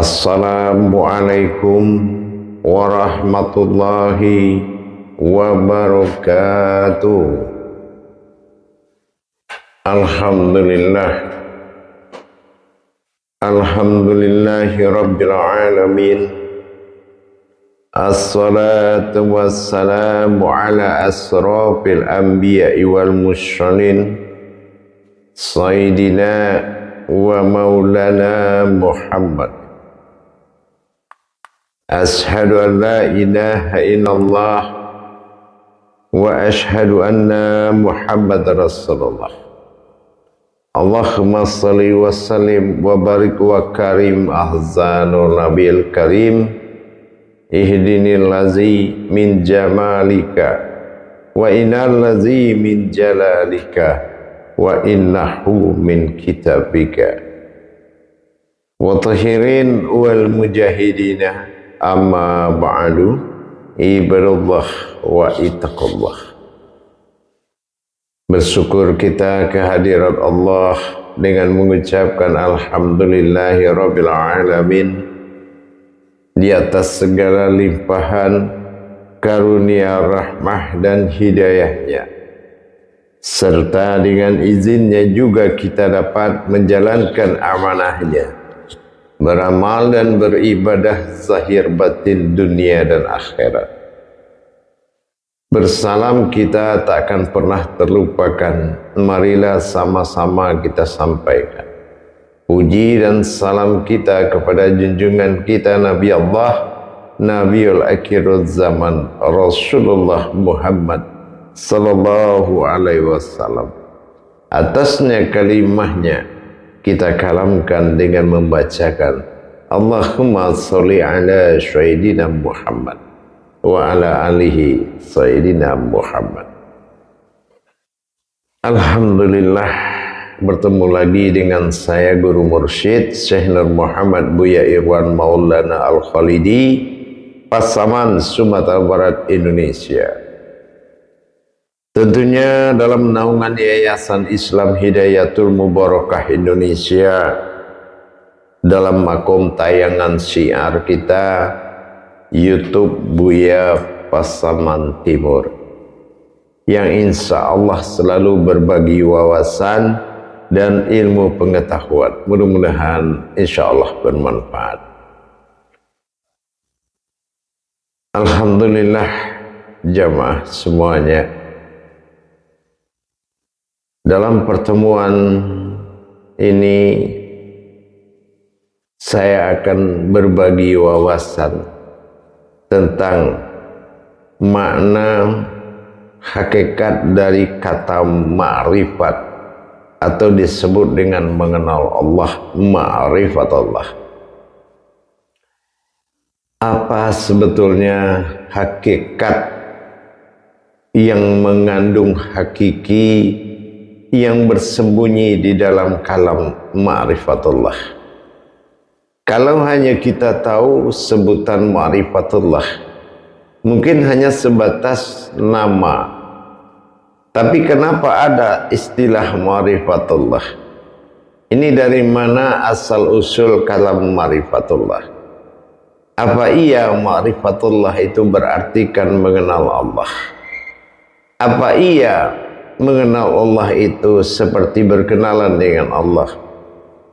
Assalamualaikum warahmatullahi wabarakatuh. Alhamdulillah, alhamdulillahi rabbil alamin. Assalatu wassalamu ala asrafil anbiya'i wal mursalin sayyidina wa maulana Muhammad. Ashhadu an la ilaha illallah wa ashhadu anna Muhammadar Rasulullah. Allahumma salli wa sallim wa barik wa karim ahzanul nabiyil karim. Ihdinil lazi min jamalika wa innal lazi min jalalika wa innahu min kitabika. Wa tahirin wal mujahidina amma ba'du, ibadallah wa ittaqullah. Bersyukur kita kehadirat Allah dengan mengucapkan alhamdulillahi rabbil alamin di atas segala limpahan karunia rahmah dan hidayahnya, serta dengan izinnya juga kita dapat menjalankan amanahnya, beramal dan beribadah zahir batin dunia dan akhirat. Bersalam kita tak akan pernah terlupakan. Marilah sama-sama kita sampaikan puji dan salam kita kepada junjungan kita Nabi Allah, Nabiul Akhirul Zaman, Rasulullah Muhammad sallallahu alaihi wasallam. Atasnya kalimahnya kita kalamkan dengan membacakan Allahumma sholli ala sayyidina Muhammad wa ala alihi sayyidina Muhammad. Alhamdulillah, bertemu lagi dengan saya Guru Mursyid Syekh Nur Muhammad Buya Irwan Maulana Al-Khalidi, Pasaman, Sumatera Barat, Indonesia. Tentunya dalam naungan Yayasan Islam Hidayatul Mubarakah Indonesia, dalam makom tayangan syiar kita YouTube Buya Pasaman Timur, yang insya Allah selalu berbagi wawasan dan ilmu pengetahuan. Mudah-mudahan insya Allah bermanfaat. Alhamdulillah jamaah semuanya, dalam pertemuan ini saya akan berbagi wawasan tentang makna hakikat dari kata ma'rifat, atau disebut dengan mengenal Allah, ma'rifat Allah. Apa sebetulnya hakikat yang mengandung hakiki yang bersembunyi di dalam kalam ma'rifatullah? Kalau hanya kita tahu sebutan ma'rifatullah, mungkin hanya sebatas nama. Tapi kenapa ada istilah ma'rifatullah? Ini dari mana asal usul kalam ma'rifatullah? Apa iya ma'rifatullah itu berarti kan mengenal Allah? Apa iya mengenal Allah itu seperti berkenalan dengan Allah?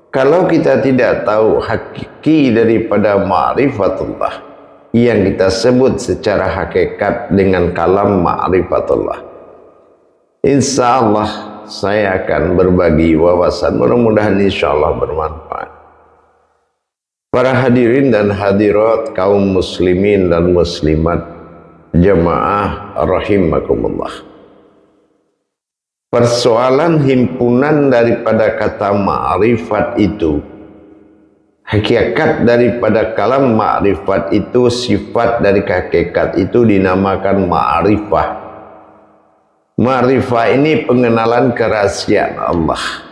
Kalau kita tidak tahu hakiki daripada ma'rifatullah yang kita sebut secara hakikat dengan kalam ma'rifatullah, insya Allah saya akan berbagi wawasan, mudah-mudahan insya Allah bermanfaat. Para hadirin dan hadirat kaum muslimin dan muslimat, jamaah rahimakumullah. Persoalan himpunan daripada kata ma'rifat itu, hakikat daripada kalam ma'rifat itu, sifat dari hakikat itu dinamakan ma'rifah. Ma'rifah ini pengenalan kerahasiaan Allah.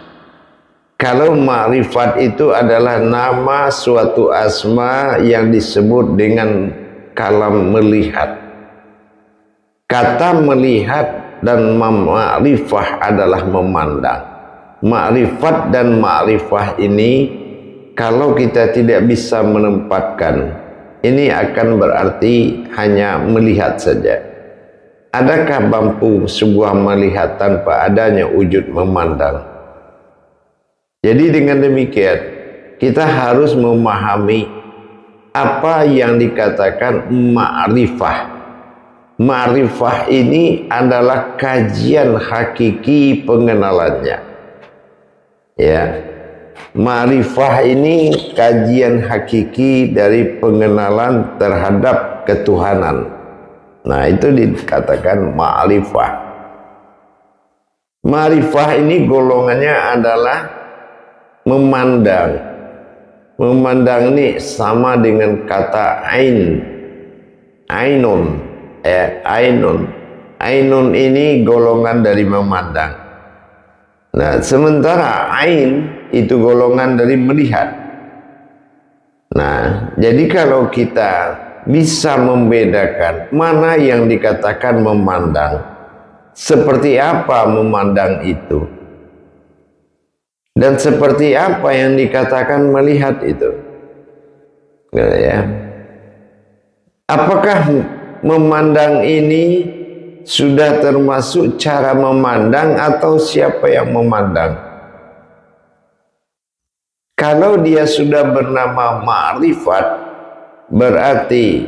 Kalau ma'rifat itu adalah nama suatu asma yang disebut dengan kalam melihat. Kata melihat dan ma'rifah adalah memandang. Ma'rifat dan ma'rifah ini kalau kita tidak bisa menempatkan, ini akan berarti hanya melihat saja. Adakah mampu sebuah melihat tanpa adanya wujud memandang? Jadi dengan demikian, kita harus memahami apa yang dikatakan ma'rifah. Ma'rifah ini adalah kajian hakiki pengenalannya. Ya, ma'rifah ini kajian hakiki dari pengenalan terhadap ketuhanan. Nah, itu dikatakan ma'rifah. Ma'rifah ini golongannya adalah memandang. Memandang ini sama dengan kata ain. Ainun. Ainun. Ainun ini golongan dari memandang. Nah, sementara ain itu golongan dari melihat. Nah, jadi kalau kita bisa membedakan mana yang dikatakan memandang, seperti apa memandang itu, dan seperti apa yang dikatakan melihat itu, ya. Apakah memandang ini sudah termasuk cara memandang atau siapa yang memandang? Kalau dia sudah bernama ma'rifat, berarti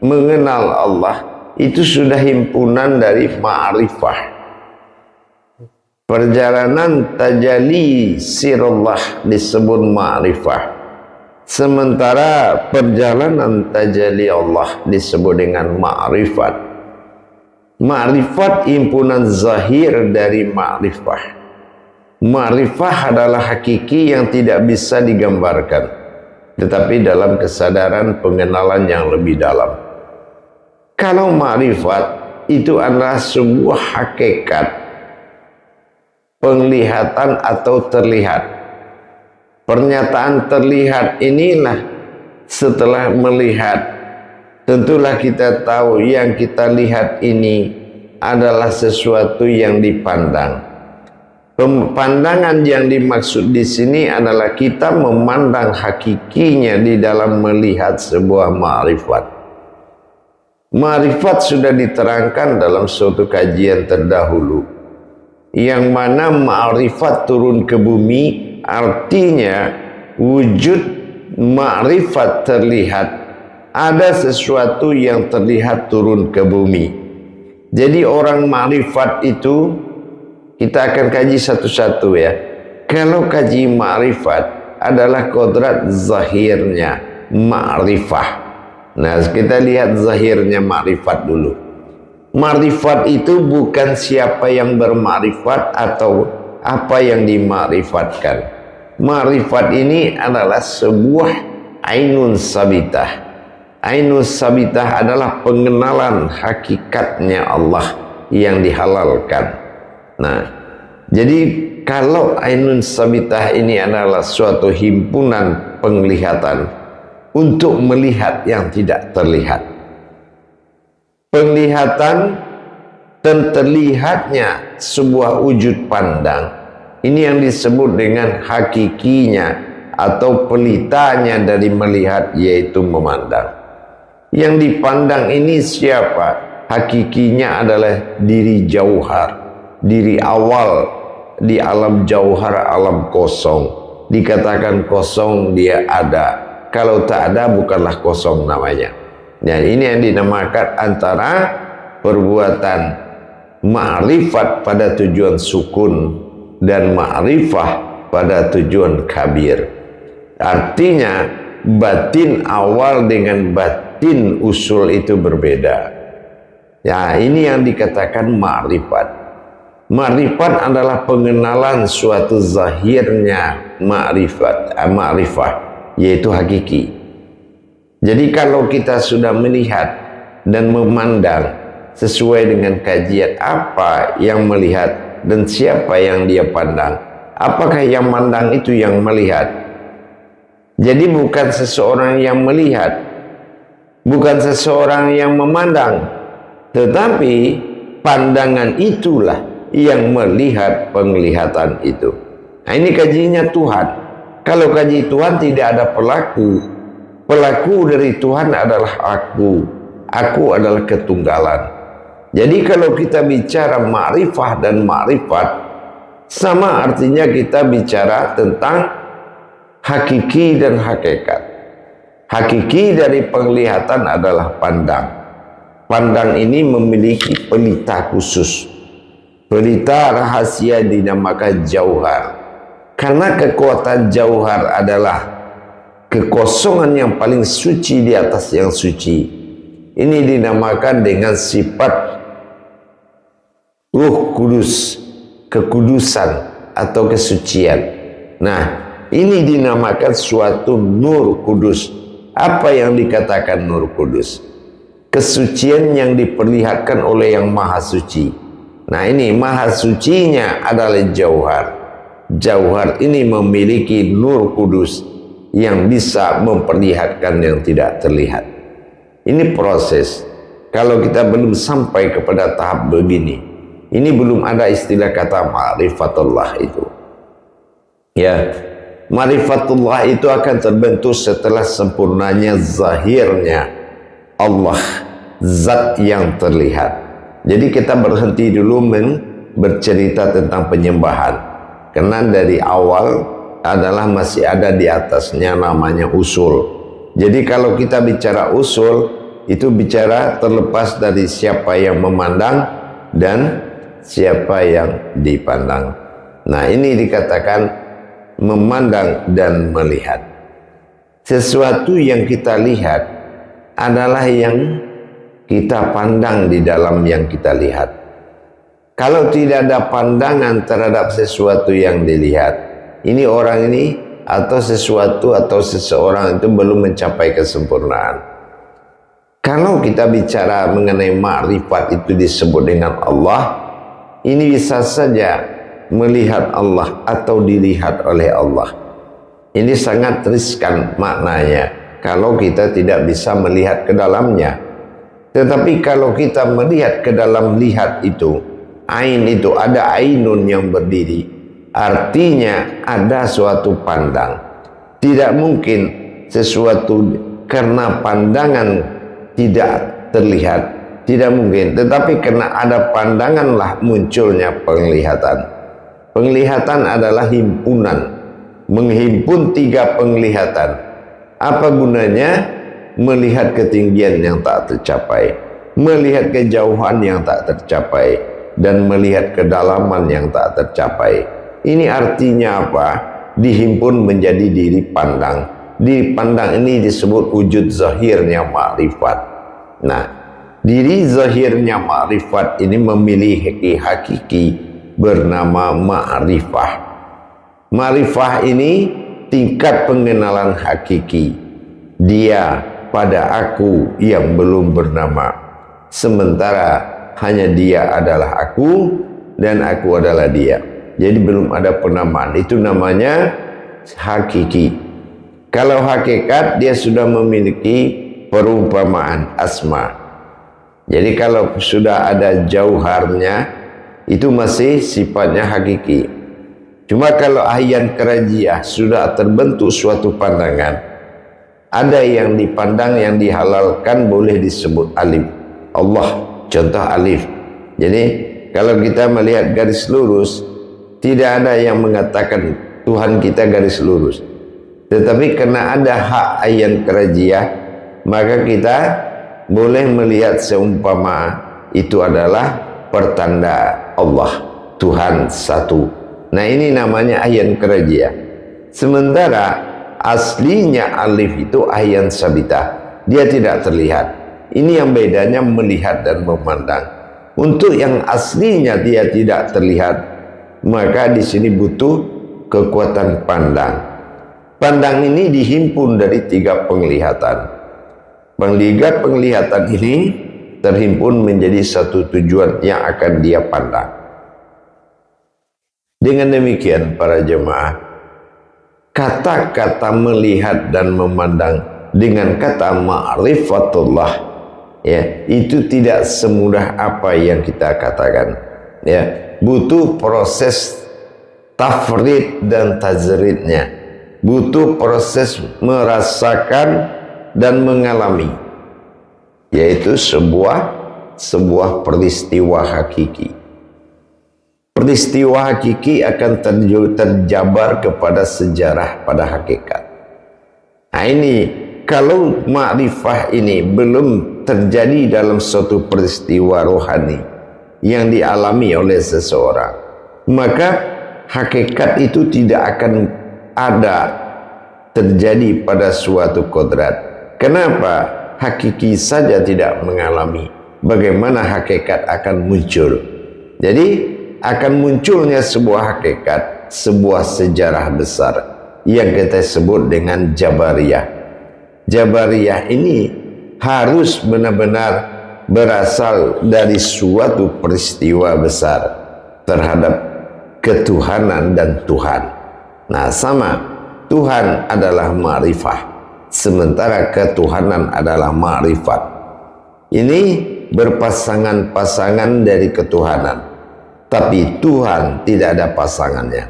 mengenal Allah, itu sudah himpunan dari ma'rifah. Perjalanan tajalli sirullah disebut ma'rifah. Sementara perjalanan tajalli Allah disebut dengan ma'rifat. Ma'rifat himpunan zahir dari ma'rifah. Ma'rifah adalah hakiki yang tidak bisa digambarkan, tetapi dalam kesadaran pengenalan yang lebih dalam. Kalau ma'rifat itu adalah sebuah hakikat penglihatan atau terlihat. Pernyataan terlihat inilah setelah melihat, tentulah kita tahu yang kita lihat ini adalah sesuatu yang dipandang. Pandangan yang dimaksud di sini adalah kita memandang hakikinya di dalam melihat sebuah ma'rifat. Ma'rifat sudah diterangkan dalam suatu kajian terdahulu, yang mana ma'rifat turun ke bumi artinya wujud ma'rifat terlihat. Ada sesuatu yang terlihat turun ke bumi. Jadi orang ma'rifat itu kita akan kaji satu-satu ya. Kalau kaji ma'rifat adalah kodrat zahirnya ma'rifah. Nah, kita lihat zahirnya ma'rifat dulu. Ma'rifat itu bukan siapa yang berma'rifat atau apa yang dima'rifatkan. Ma'rifat ini adalah sebuah ainun sabitah. Ainun sabitah adalah pengenalan hakikatnya Allah yang dihalalkan. Nah, jadi kalau ainun sabitah ini adalah suatu himpunan penglihatan untuk melihat yang tidak terlihat. Penglihatan dan terlihatnya sebuah wujud pandang, ini yang disebut dengan hakikinya atau pelitanya dari melihat, yaitu memandang. Yang dipandang ini siapa? Hakikinya adalah diri jauhar, diri awal di alam jauhar, alam kosong. Dikatakan kosong, dia ada. Kalau tak ada, bukanlah kosong namanya. Dan ini yang dinamakan antara perbuatan ma'rifat pada tujuan sukun dan ma'rifah pada tujuan kabir. Artinya batin awal dengan batin usul itu berbeda. Ya, ini yang dikatakan ma'rifat. Ma'rifat adalah pengenalan suatu zahirnya ma'rifah, yaitu hakiki. Jadi kalau kita sudah melihat dan memandang sesuai dengan kajian apa yang melihat dan siapa yang dia pandang, apakah yang mandang itu yang melihat? Jadi bukan seseorang yang melihat, bukan seseorang yang memandang, tetapi pandangan itulah yang melihat penglihatan itu. Nah, ini kajiannya Tuhan. Kalau kaji Tuhan tidak ada pelaku. Pelaku dari Tuhan adalah aku. Aku adalah ketunggalan. Jadi kalau kita bicara ma'rifah dan ma'rifat, sama artinya kita bicara tentang hakiki dan hakikat. Hakiki dari penglihatan adalah pandang. Pandang ini memiliki pelita khusus. Pelita rahasia dinamakan jauhar. Karena kekuatan jauhar adalah kekosongan yang paling suci di atas yang suci. Ini dinamakan dengan sifat Ruh Kudus, kekudusan atau kesucian. Nah, ini dinamakan suatu nur kudus. Apa yang dikatakan nur kudus? Kesucian yang diperlihatkan oleh yang maha suci. Nah, ini maha sucinya adalah jauhar. Jauhar ini memiliki nur kudus yang bisa memperlihatkan yang tidak terlihat. Ini proses. Kalau kita belum sampai kepada tahap begini, ini belum ada istilah kata ma'rifatullah itu. Ya, ma'rifatullah itu akan terbentuk setelah sempurnanya zahirnya Allah, zat yang terlihat. Jadi kita berhenti dulu bercerita tentang penyembahan. Karena dari awal adalah masih ada di atasnya namanya usul. Jadi kalau kita bicara usul, itu bicara terlepas dari siapa yang memandang dan siapa yang dipandang. Nah, ini dikatakan memandang dan melihat. Sesuatu yang kita lihat adalah yang kita pandang di dalam yang kita lihat. Kalau tidak ada pandangan terhadap sesuatu yang dilihat, ini orang ini atau sesuatu atau seseorang itu belum mencapai kesempurnaan. Kalau kita bicara mengenai ma'rifat itu disebut dengan Allah, ini bisa saja melihat Allah atau dilihat oleh Allah. Ini sangat riskan maknanya kalau kita tidak bisa melihat ke dalamnya. Tetapi kalau kita melihat ke dalam lihat itu, ain itu ada ainun yang berdiri, artinya ada suatu pandang. Tidak mungkin sesuatu karena pandangan tidak terlihat, tidak mungkin. Tetapi karena ada pandanganlah munculnya penglihatan. Penglihatan adalah himpunan, menghimpun tiga penglihatan. Apa gunanya? Melihat ketinggian yang tak tercapai, melihat kejauhan yang tak tercapai, dan melihat kedalaman yang tak tercapai. Ini artinya apa? Dihimpun menjadi diri pandang. Diri pandang ini disebut wujud zahirnya ma'rifat. Nah, diri zahirnya ma'rifat ini memiliki hakiki bernama ma'rifah. Ma'rifah ini tingkat pengenalan hakiki. Dia pada aku yang belum bernama, sementara hanya dia adalah aku dan aku adalah dia. Jadi belum ada penamaan. Itu namanya hakiki. Kalau hakikat, dia sudah memiliki perumpamaan asma. Jadi kalau sudah ada jauharnya, itu masih sifatnya hakiki. Cuma kalau ahyan kerajiah sudah terbentuk suatu pandangan, ada yang dipandang, yang dihalalkan boleh disebut alif. Allah, contoh alif. Jadi kalau kita melihat garis lurus, tidak ada yang mengatakan Tuhan kita garis lurus. Tetapi karena ada hak ayan kerajiah, maka kita boleh melihat seumpama itu adalah pertanda Allah, Tuhan satu. Nah, ini namanya ayan kerajiah. Sementara aslinya alif itu ayan sabitah, dia tidak terlihat. Ini yang bedanya melihat dan memandang. Untuk yang aslinya dia tidak terlihat, maka di sini butuh kekuatan pandang. Pandang ini dihimpun dari tiga penglihatan. Penglihatan ini terhimpun menjadi satu tujuan yang akan dia pandang. Dengan demikian para jemaah, kata-kata melihat dan memandang dengan kata ma'rifatullah, ya, itu tidak semudah apa yang kita katakan. Ya, butuh proses tafrid dan tajridnya, butuh proses merasakan dan mengalami, yaitu sebuah peristiwa hakiki. Peristiwa hakiki akan terjabar kepada sejarah pada hakikat. Nah ini, kalau ma'rifah ini belum terjadi dalam suatu peristiwa rohani yang dialami oleh seseorang, maka hakikat itu tidak akan ada terjadi pada suatu kodrat. Kenapa? Hakiki saja tidak mengalami, bagaimana hakikat akan muncul? Jadi akan munculnya sebuah hakikat, sebuah sejarah besar yang kita sebut dengan Jabariyah. Jabariyah ini harus benar-benar berasal dari suatu peristiwa besar terhadap ketuhanan dan Tuhan. Nah, sama, Tuhan adalah ma'rifah, sementara ketuhanan adalah ma'rifat. Ini berpasangan-pasangan dari ketuhanan, tapi Tuhan tidak ada pasangannya.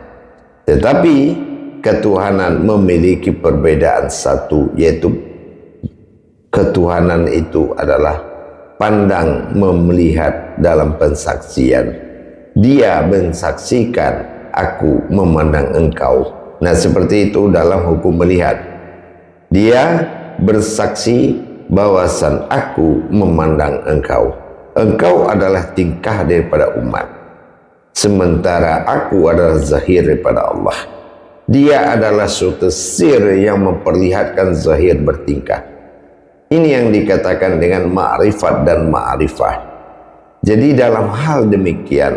Tetapi ketuhanan memiliki perbedaan satu, yaitu ketuhanan itu adalah pandang melihat dalam pensaksian. Dia mensaksikan, aku memandang engkau. Nah, seperti itu dalam hukum melihat. Dia bersaksi bahwasan aku memandang engkau. Engkau adalah tingkah daripada umat, sementara aku adalah zahir daripada Allah. Dia adalah suatu sir yang memperlihatkan zahir bertingkah. Ini yang dikatakan dengan ma'rifat dan ma'rifah. Jadi dalam hal demikian,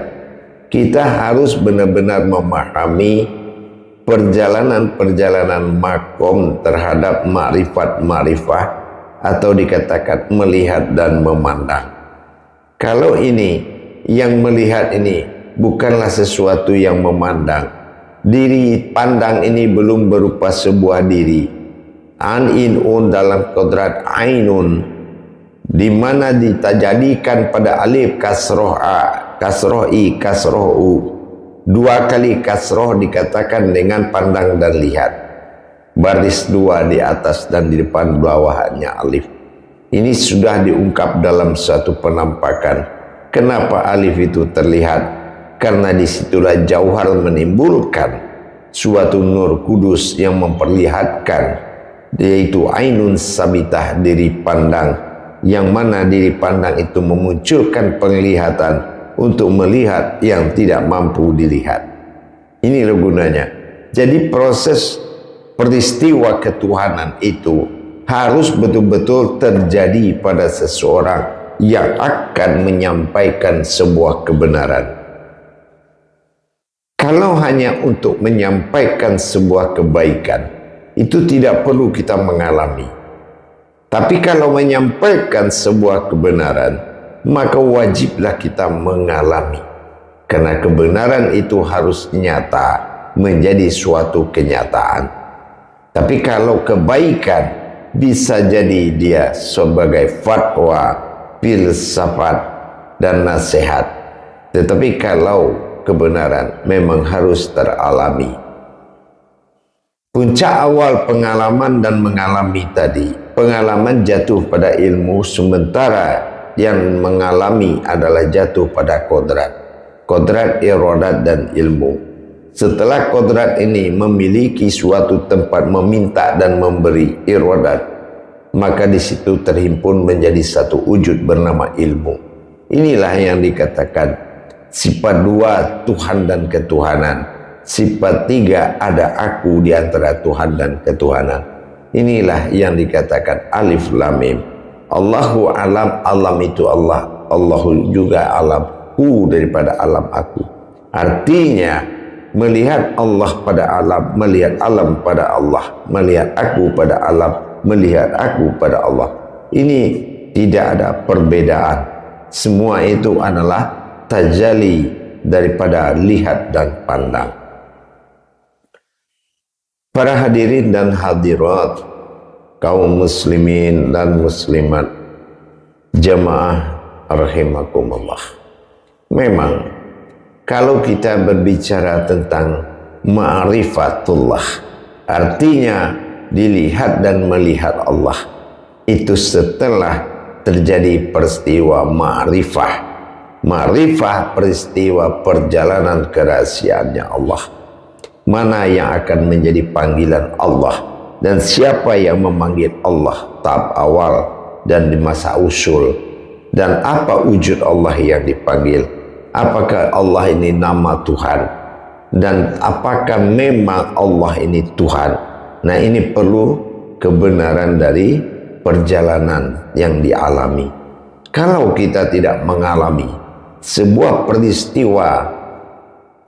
kita harus benar-benar memahami perjalanan-perjalanan makom terhadap ma'rifat-ma'rifah, atau dikatakan melihat dan memandang. Kalau ini, yang melihat ini bukanlah sesuatu yang memandang, diri pandang ini belum berupa sebuah diri. An-in-un dalam kodrat ainun, di mana ditajadikan pada alif kasroh a, kasroh i, kasroh u. Dua kali kasroh dikatakan dengan pandang dan lihat. Baris dua di atas dan di depan bawahnya alif. Ini sudah diungkap dalam suatu penampakan. Kenapa alif itu terlihat? Karena disitulah jauhar menimbulkan suatu nur kudus yang memperlihatkan, yaitu ainun sabitah, diri pandang, yang mana diri pandang itu memunculkan penglihatan untuk melihat yang tidak mampu dilihat. Inilah gunanya. Jadi proses peristiwa ketuhanan itu harus betul-betul terjadi pada seseorang yang akan menyampaikan sebuah kebenaran. Kalau hanya untuk menyampaikan sebuah kebaikan, itu tidak perlu kita mengalami. Tapi kalau menyampaikan sebuah kebenaran, maka wajiblah kita mengalami. Karena kebenaran itu harus nyata, menjadi suatu kenyataan. Tapi kalau kebaikan, bisa jadi dia sebagai fatwa, filsafat, dan nasihat. Tetapi kalau kebenaran memang harus teralami. Puncak awal pengalaman dan mengalami tadi, pengalaman jatuh pada ilmu, sementara yang mengalami adalah jatuh pada kodrat. Kodrat, iradat, dan ilmu. Setelah kodrat ini memiliki suatu tempat meminta dan memberi, iradat, maka di situ terhimpun menjadi satu wujud bernama ilmu. Inilah yang dikatakan sifat dua, Tuhan dan ketuhanan. Sifat tiga, ada aku di antara Tuhan dan ketuhanan. Inilah yang dikatakan alif lam mim. Allahu alam, alam itu Allah. Allahu juga alam, hu daripada alam aku. Artinya melihat Allah pada alam, melihat alam pada Allah, melihat aku pada alam, melihat aku pada Allah. Ini tidak ada perbedaan. Semua itu adalah tajalli daripada lihat dan pandang. Para hadirin dan hadirat, kaum muslimin dan muslimat, jamaah rahimakumullah. Memang kalau kita berbicara tentang ma'rifatullah Artinya dilihat dan melihat Allah itu setelah terjadi peristiwa ma'rifah. Ma'rifah peristiwa perjalanan kerahasiaannya Allah. Mana yang akan menjadi panggilan Allah dan siapa yang memanggil Allah tahap awal dan di masa usul, dan apa wujud Allah yang dipanggil. Apakah Allah ini nama Tuhan, dan apakah memang Allah ini Tuhan. Nah, ini perlu kebenaran dari perjalanan yang dialami. Kalau kita tidak mengalami sebuah peristiwa,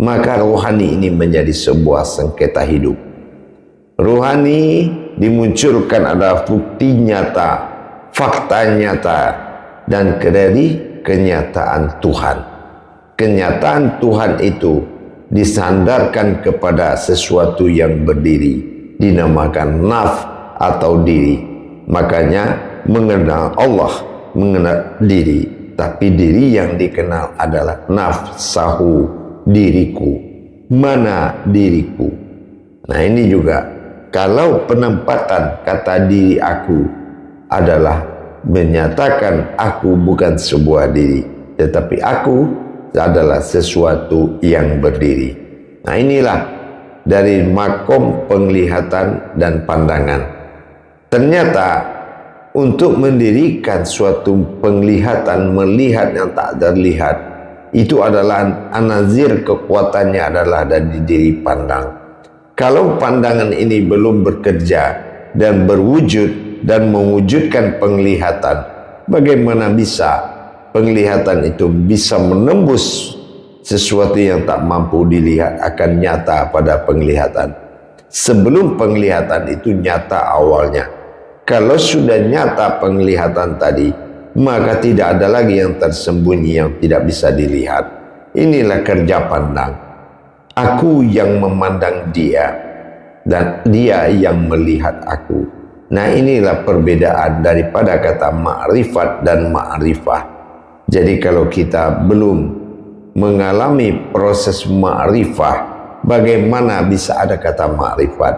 maka rohani ini menjadi sebuah sengketa hidup. Rohani dimunculkan adalah bukti nyata, fakta nyata, dan dari kenyataan Tuhan. Kenyataan Tuhan itu disandarkan kepada sesuatu yang berdiri, dinamakan naf atau diri. Makanya mengenal Allah, mengenal diri, tapi diri yang dikenal adalah nafsahu, diriku. Mana diriku? Nah, ini juga kalau penempatan kata diri aku adalah menyatakan aku bukan sebuah diri, tetapi aku adalah sesuatu yang berdiri. Nah, inilah dari makom penglihatan dan pandangan. Ternyata untuk mendirikan suatu penglihatan, melihat yang tak terlihat, itu adalah anazir, kekuatannya adalah dari diri pandang. Kalau pandangan ini belum bekerja dan berwujud dan mewujudkan penglihatan, bagaimana bisa penglihatan itu bisa menembus sesuatu yang tak mampu dilihat akan nyata pada penglihatan? Sebelum penglihatan itu nyata awalnya. Kalau sudah nyata penglihatan tadi, maka tidak ada lagi yang tersembunyi yang tidak bisa dilihat. Inilah kerja pandang. Aku yang memandang dia dan dia yang melihat aku. Nah, inilah perbedaan daripada kata ma'rifat dan ma'rifah. Jadi kalau kita belum mengalami proses ma'rifah, bagaimana bisa ada kata ma'rifat?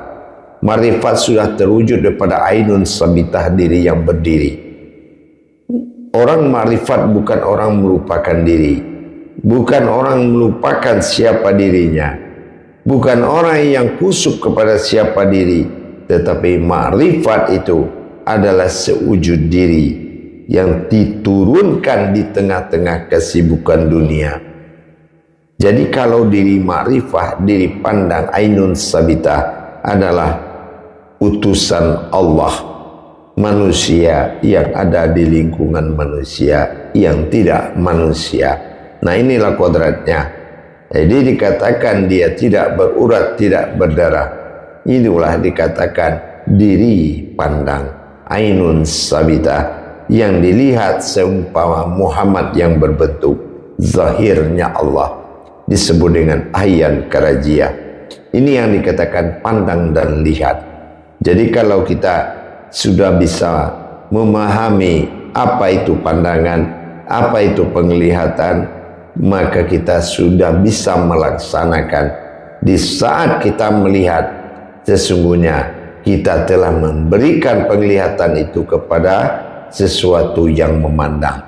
Ma'rifat sudah terwujud daripada ainun sabitah, diri yang berdiri. Orang ma'rifat bukan orang melupakan diri, bukan orang melupakan siapa dirinya, bukan orang yang kusuk kepada siapa diri, tetapi ma'rifat itu adalah sewujud diri yang diturunkan di tengah-tengah kesibukan dunia. Jadi kalau diri ma'rifah, diri pandang ainun sabitah adalah utusan Allah, manusia yang ada di lingkungan manusia yang tidak manusia. Nah, inilah kodratnya. Jadi dikatakan dia tidak berurat, tidak berdarah. Inilah dikatakan diri pandang ainun sabitah, yang dilihat seumpama Muhammad yang berbentuk zahirnya Allah, disebut dengan ayan karajiyah. Ini yang dikatakan pandang dan lihat. Jadi kalau kita sudah bisa memahami apa itu pandangan, apa itu penglihatan, maka kita sudah bisa melaksanakan. Di saat kita melihat, sesungguhnya kita telah memberikan penglihatan itu kepada sesuatu yang memandang.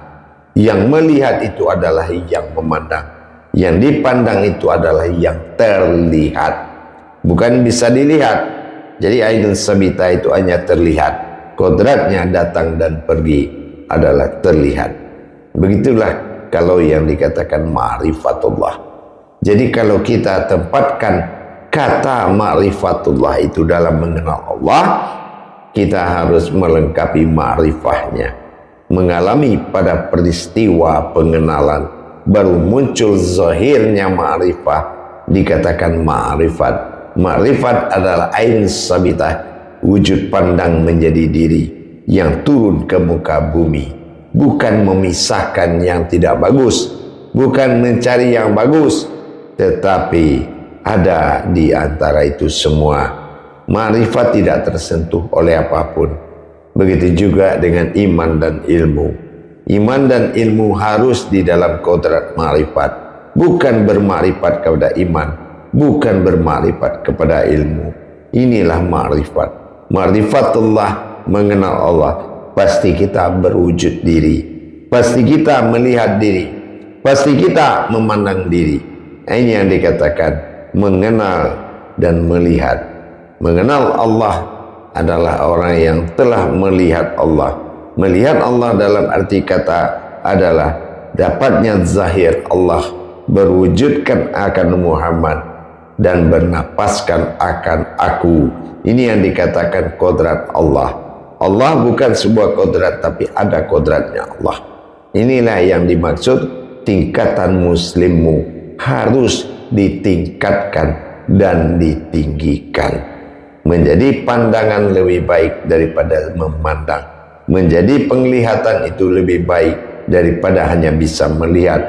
Yang melihat itu adalah yang memandang. Yang dipandang itu adalah yang terlihat, bukan bisa dilihat. Jadi ainun sabitah itu hanya terlihat. Kodratnya datang dan pergi adalah terlihat. Begitulah kalau yang dikatakan ma'rifatullah. Jadi kalau kita tempatkan kata ma'rifatullah itu dalam mengenal Allah, kita harus melengkapi ma'rifahnya. Mengalami pada peristiwa pengenalan, baru muncul zahirnya ma'rifah, dikatakan ma'rifat. Ma'rifat adalah ain sabitah, wujud pandang menjadi diri yang turun ke muka bumi. Bukan memisahkan yang tidak bagus, bukan mencari yang bagus, tetapi ada di antara itu semua. Ma'rifat tidak tersentuh oleh apapun. Begitu juga dengan iman dan ilmu. Iman dan ilmu harus di dalam kodrat ma'rifat, bukan bermakrifat kepada iman, bukan bermakrifat kepada ilmu. Inilah ma'rifat. Ma'rifatullah, mengenal Allah. Pasti kita berwujud diri. Pasti kita melihat diri. Pasti kita memandang diri. Ini yang dikatakan mengenal dan melihat. Mengenal Allah adalah orang yang telah melihat Allah. Melihat Allah dalam arti kata adalah dapatnya zahir Allah, berwujudkan akan Muhammad dan bernapaskan akan aku. Ini yang dikatakan kodrat Allah. Allah bukan sebuah kodrat, tapi ada kodratnya Allah. Inilah yang dimaksud tingkatan muslimmu harus ditingkatkan dan ditinggikan. Menjadi pandangan lebih baik daripada memandang. Menjadi penglihatan itu lebih baik daripada hanya bisa melihat.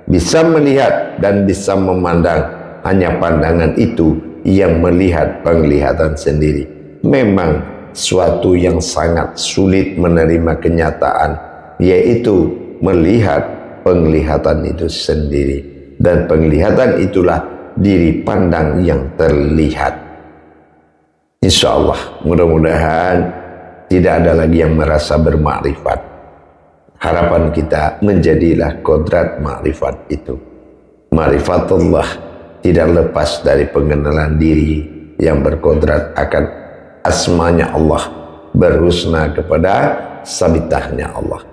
Bisa melihat dan bisa memandang, hanya pandangan itu yang melihat penglihatan sendiri. Memang suatu yang sangat sulit menerima kenyataan, yaitu melihat penglihatan itu sendiri. Dan penglihatan itulah diri pandang yang terlihat. Insya Allah, mudah-mudahan tidak ada lagi yang merasa bermakrifat. Harapan kita menjadilah kodrat makrifat itu. Ma'rifatullah tidak lepas dari pengenalan diri yang berkodrat akan asmanya Allah, berhusna kepada sabitahnya Allah,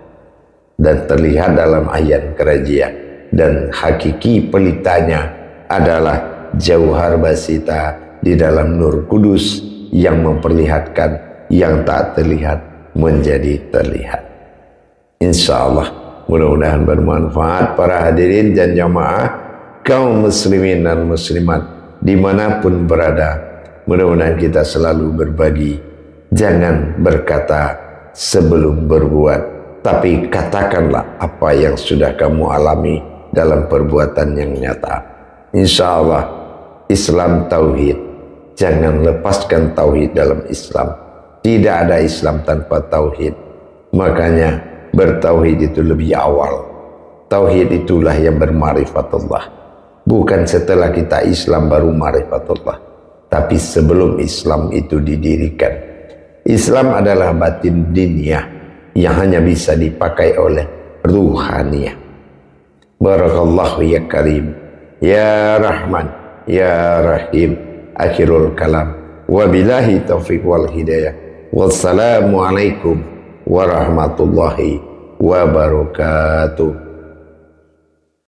dan terlihat dalam ayat kerajaan. Dan hakiki pelitanya adalah jauhar basita di dalam nur kudus yang memperlihatkan yang tak terlihat menjadi terlihat. Insya Allah mudah-mudahan bermanfaat para hadirin dan jamaah kaum muslimin dan muslimat dimanapun berada. Mudah-mudahan kita selalu berbagi. Jangan berkata sebelum berbuat, tapi katakanlah apa yang sudah kamu alami dalam perbuatan yang nyata. Insya Allah Islam tauhid. Jangan lepaskan tauhid dalam Islam. Tidak ada Islam tanpa tauhid. Makanya bertauhid itu lebih awal. Tauhid itulah yang berma'rifatullah. Bukan setelah kita Islam baru ma'rifatullah, tapi sebelum Islam itu didirikan. Islam adalah batin diniyah yang hanya bisa dipakai oleh ruhaniyah. Barakallahu ya karim, ya rahman, ya rahim. Akhirul kalam. Wabillahi taufiq wal hidayah. Wassalamualaikum warahmatullahi wabarakatuh.